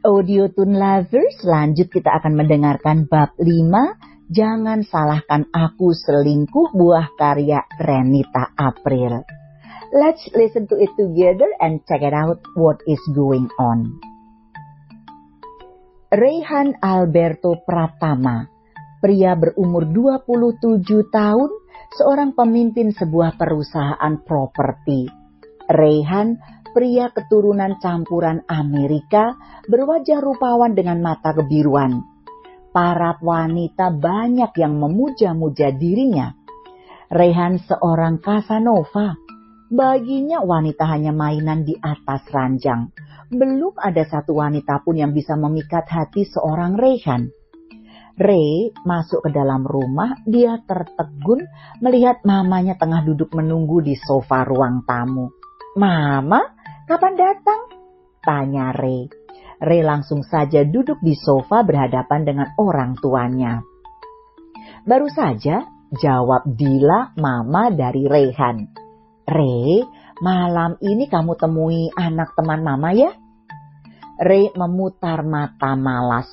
Audio Tune Lovers, lanjut kita akan mendengarkan bab 5, Jangan Salahkan Aku Selingkuh, buah karya Renita April. Let's listen to it together and check it out what is going on. Reyhan Alberto Pratama, pria berumur 27 tahun, seorang pemimpin sebuah perusahaan properti. Reyhan, pria keturunan campuran Amerika, berwajah rupawan dengan mata kebiruan. Para wanita banyak yang memuja-muja dirinya. Reyhan seorang Casanova. Baginya wanita hanya mainan di atas ranjang. Belum ada satu wanita pun yang bisa memikat hati seorang Reyhan. Rey masuk ke dalam rumah, dia tertegun melihat mamanya tengah duduk menunggu di sofa ruang tamu. "Mama, kapan datang?" tanya Rey. Rey langsung saja duduk di sofa berhadapan dengan orang tuanya. "Baru saja," jawab Dila, mama dari Reyhan. "Rey, malam ini kamu temui anak teman mama ya?" Rey memutar mata malas.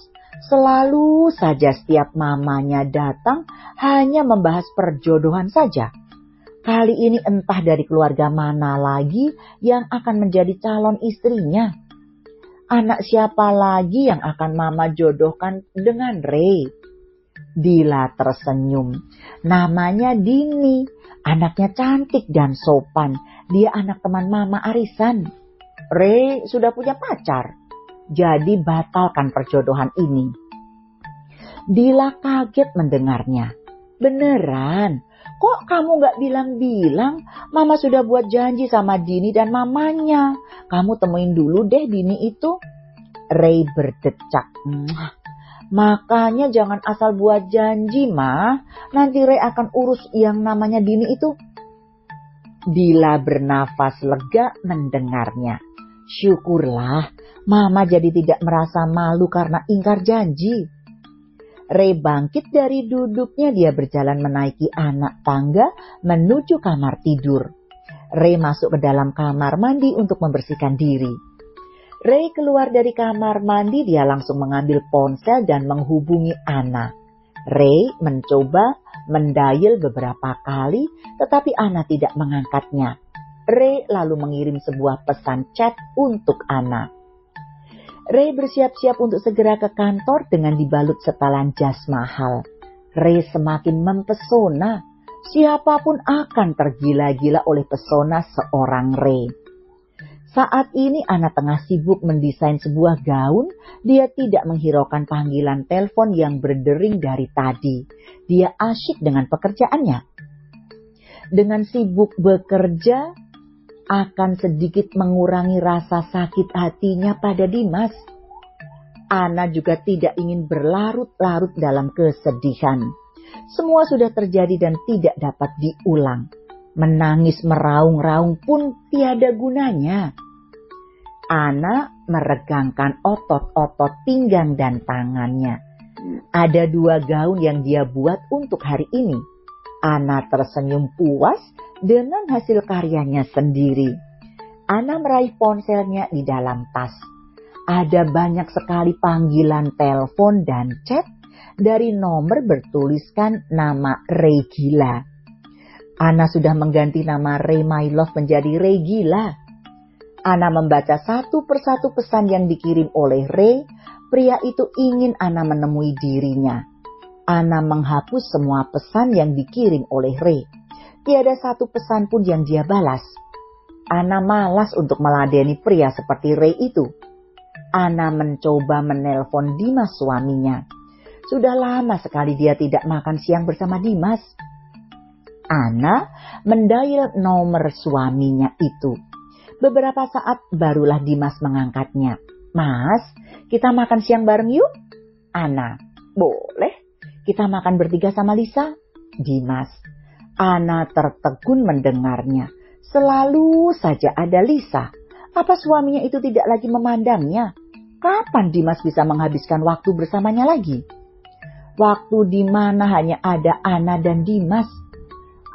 Selalu saja setiap mamanya datang hanya membahas perjodohan saja. Kali ini entah dari keluarga mana lagi yang akan menjadi calon istrinya. Anak siapa lagi yang akan mama jodohkan dengan Rey? Dila tersenyum. "Namanya Dini. Anaknya cantik dan sopan. Dia anak teman mama arisan. Rey sudah punya pacar. Jadi batalkan perjodohan ini." Dila kaget mendengarnya. "Beneran? Kok kamu gak bilang-bilang? Mama sudah buat janji sama Dini dan mamanya. Kamu temuin dulu deh Dini itu." Rey berdecak. "Makanya jangan asal buat janji, Ma. Nanti Rey akan urus yang namanya Dini itu." Dila bernafas lega mendengarnya. "Syukurlah, Mama jadi tidak merasa malu karena ingkar janji." Rey bangkit dari duduknya, dia berjalan menaiki anak tangga menuju kamar tidur. Rey masuk ke dalam kamar mandi untuk membersihkan diri. Rey keluar dari kamar mandi, dia langsung mengambil ponsel dan menghubungi Anna. Rey mencoba mendial beberapa kali, tetapi Anna tidak mengangkatnya. Rey lalu mengirim sebuah pesan chat untuk Anna. Rey bersiap-siap untuk segera ke kantor dengan dibalut setelan jas mahal. Rey semakin mempesona. Siapapun akan tergila-gila oleh pesona seorang Rey. Saat ini Anna tengah sibuk mendesain sebuah gaun. Dia tidak menghiraukan panggilan telepon yang berdering dari tadi. Dia asyik dengan pekerjaannya. Dengan sibuk bekerja, akan sedikit mengurangi rasa sakit hatinya pada Dimas. Anna juga tidak ingin berlarut-larut dalam kesedihan. Semua sudah terjadi dan tidak dapat diulang. Menangis meraung-raung pun tiada gunanya. Anna meregangkan otot-otot pinggang dan tangannya. Ada 2 gaun yang dia buat untuk hari ini. Anna tersenyum puas dengan hasil karyanya sendiri. Anna meraih ponselnya di dalam tas. Ada banyak sekali panggilan telepon dan chat dari nomor bertuliskan nama Rey Gila. Anna sudah mengganti nama Rey My Love menjadi Rey Gila. Anna membaca satu persatu pesan yang dikirim oleh Rey. Pria itu ingin Anna menemui dirinya. Anna menghapus semua pesan yang dikirim oleh Rey. Tiada satu pesan pun yang dia balas. Anna malas untuk meladeni pria seperti Rey itu. Anna mencoba menelpon Dimas suaminya. Sudah lama sekali dia tidak makan siang bersama Dimas. Anna mendial nomor suaminya itu. Beberapa saat barulah Dimas mengangkatnya. "Mas, kita makan siang bareng yuk?" Anna, "Boleh. Kita makan bertiga sama Lisa." Dimas. Anna tertegun mendengarnya. Selalu saja ada Lisa. Apa suaminya itu tidak lagi memandangnya? Kapan Dimas bisa menghabiskan waktu bersamanya lagi? Waktu di mana hanya ada Anna dan Dimas.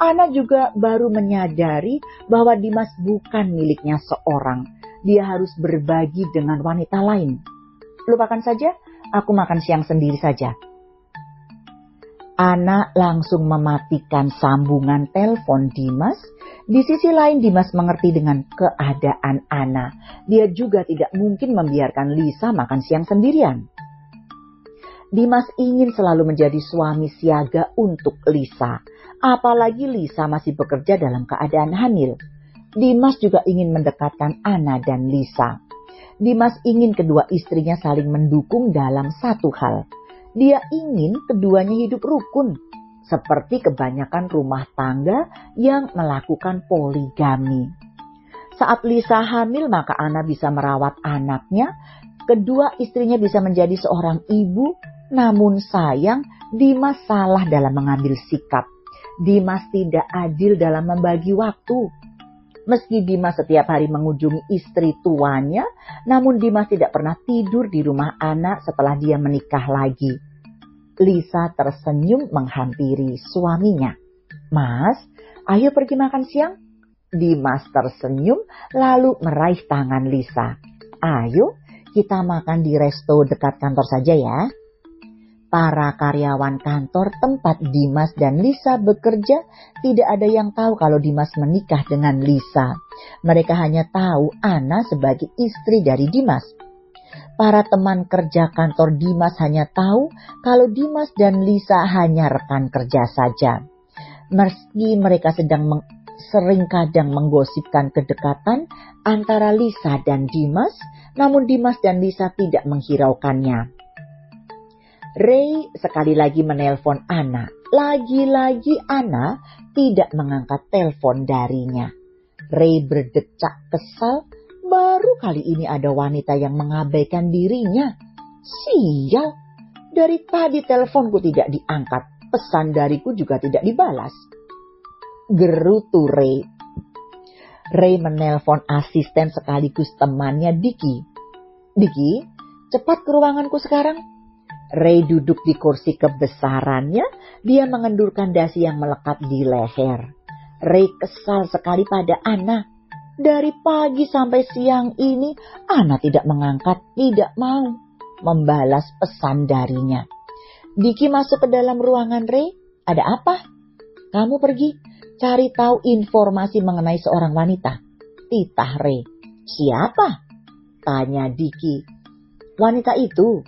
Anna juga baru menyadari bahwa Dimas bukan miliknya seorang. Dia harus berbagi dengan wanita lain. lupakan saja, aku makan siang sendiri saja. Ana langsung mematikan sambungan telepon Dimas. Di sisi lain Dimas mengerti dengan keadaan Ana. Dia juga tidak mungkin membiarkan Lisa makan siang sendirian. Dimas ingin selalu menjadi suami siaga untuk Lisa. Apalagi Lisa masih bekerja dalam keadaan hamil. Dimas juga ingin mendekatkan Ana dan Lisa. Dimas ingin kedua istrinya saling mendukung dalam satu hal. Dia ingin keduanya hidup rukun, seperti kebanyakan rumah tangga yang melakukan poligami. Saat Lisa hamil, maka Ana bisa merawat anaknya. Kedua istrinya bisa menjadi seorang ibu, namun sayang Dimas salah dalam mengambil sikap. Dimas tidak adil dalam membagi waktu. Meski Dimas setiap hari mengunjungi istri tuanya, namun Dimas tidak pernah tidur di rumah Ana setelah dia menikah lagi. Lisa tersenyum menghampiri suaminya. "Mas, ayo pergi makan siang." Dimas tersenyum lalu meraih tangan Lisa. "Ayo, kita makan di resto dekat kantor saja ya." Para karyawan kantor tempat Dimas dan Lisa bekerja tidak ada yang tahu kalau Dimas menikah dengan Lisa. Mereka hanya tahu Ana sebagai istri dari Dimas. Para teman kerja kantor Dimas hanya tahu kalau Dimas dan Lisa hanya rekan kerja saja. Meski mereka sering kadang menggosipkan kedekatan antara Lisa dan Dimas, namun Dimas dan Lisa tidak menghiraukannya. Ray sekali lagi menelpon Ana. Lagi-lagi Ana tidak mengangkat telepon darinya. Ray berdecak kesal. Baru kali ini ada wanita yang mengabaikan dirinya. Sial, dari tadi teleponku tidak diangkat. Pesan dariku juga tidak dibalas. Gerutu Ray. Ray menelpon asisten sekaligus temannya Diki. "Diki, cepat ke ruanganku sekarang." Ray duduk di kursi kebesarannya. Dia mengendurkan dasi yang melekat di leher. Ray kesal sekali pada Ana. Dari pagi sampai siang ini, Ana tidak mengangkat, tidak mau membalas pesan darinya. Diki masuk ke dalam ruangan Ray. "Ada apa?" "Kamu pergi cari tahu informasi mengenai seorang wanita," titah Ray. "Siapa?" tanya Diki. "Wanita itu."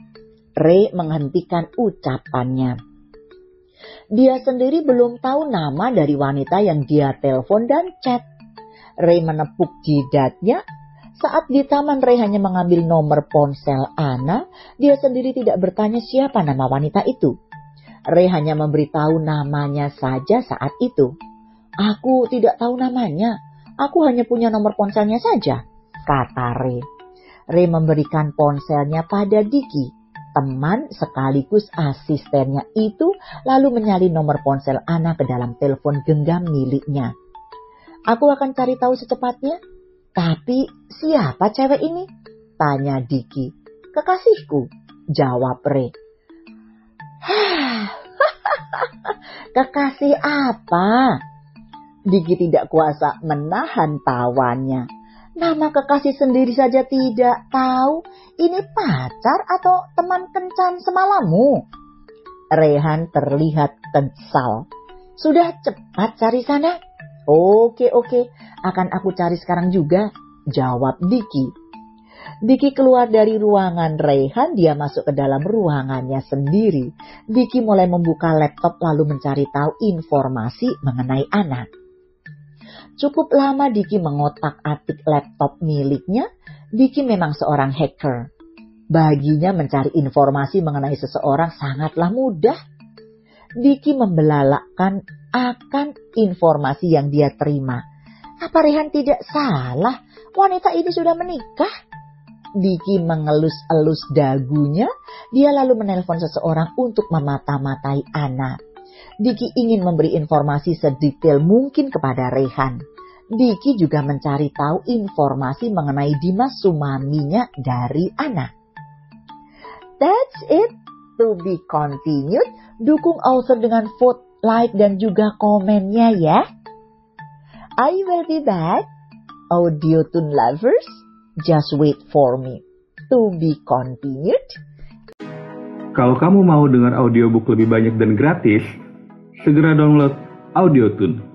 Ray menghentikan ucapannya. Dia sendiri belum tahu nama dari wanita yang dia telepon dan chat. Ray menepuk jidatnya. Saat di taman Ray hanya mengambil nomor ponsel Ana. Dia sendiri tidak bertanya siapa nama wanita itu. Ray hanya memberitahu namanya saja saat itu. "Aku tidak tahu namanya. Aku hanya punya nomor ponselnya saja," kata Ray. Ray memberikan ponselnya pada Diki. Teman sekaligus asistennya itu lalu menyalin nomor ponsel Ana ke dalam telepon genggam miliknya. "Aku akan cari tahu secepatnya." "Tapi siapa cewek ini?" tanya Diki. "Kekasihku," jawab Ray. "Kekasih apa?" Diki tidak kuasa menahan tawannya. Nama kekasih sendiri saja tidak tahu. Ini pacar atau teman kencan semalammu? Rehan terlihat kesal. "Sudah, cepat cari sana." Oke, akan aku cari sekarang juga," jawab Diki. Diki keluar dari ruangan Rehan, dia masuk ke dalam ruangannya sendiri. Diki mulai membuka laptop lalu mencari tahu informasi mengenai Ana. Cukup lama Diki mengotak-atik laptop miliknya. Diki memang seorang hacker. Baginya mencari informasi mengenai seseorang sangatlah mudah. Diki membelalakkan akan informasi yang dia terima. Apa Rehan tidak salah? Wanita ini sudah menikah. Diki mengelus-elus dagunya. Dia lalu menelpon seseorang untuk memata-matai Ana. Diki ingin memberi informasi sedetail mungkin kepada Rehan. Diki juga mencari tahu informasi mengenai Dimas suaminya dari Ana. That's it. To be continued. Dukung author dengan vote, like, dan juga komennya ya. I will be back. Audio Tune lovers, just wait for me. To be continued. Kalau kamu mau dengar audiobook lebih banyak dan gratis, segera download AudioTune.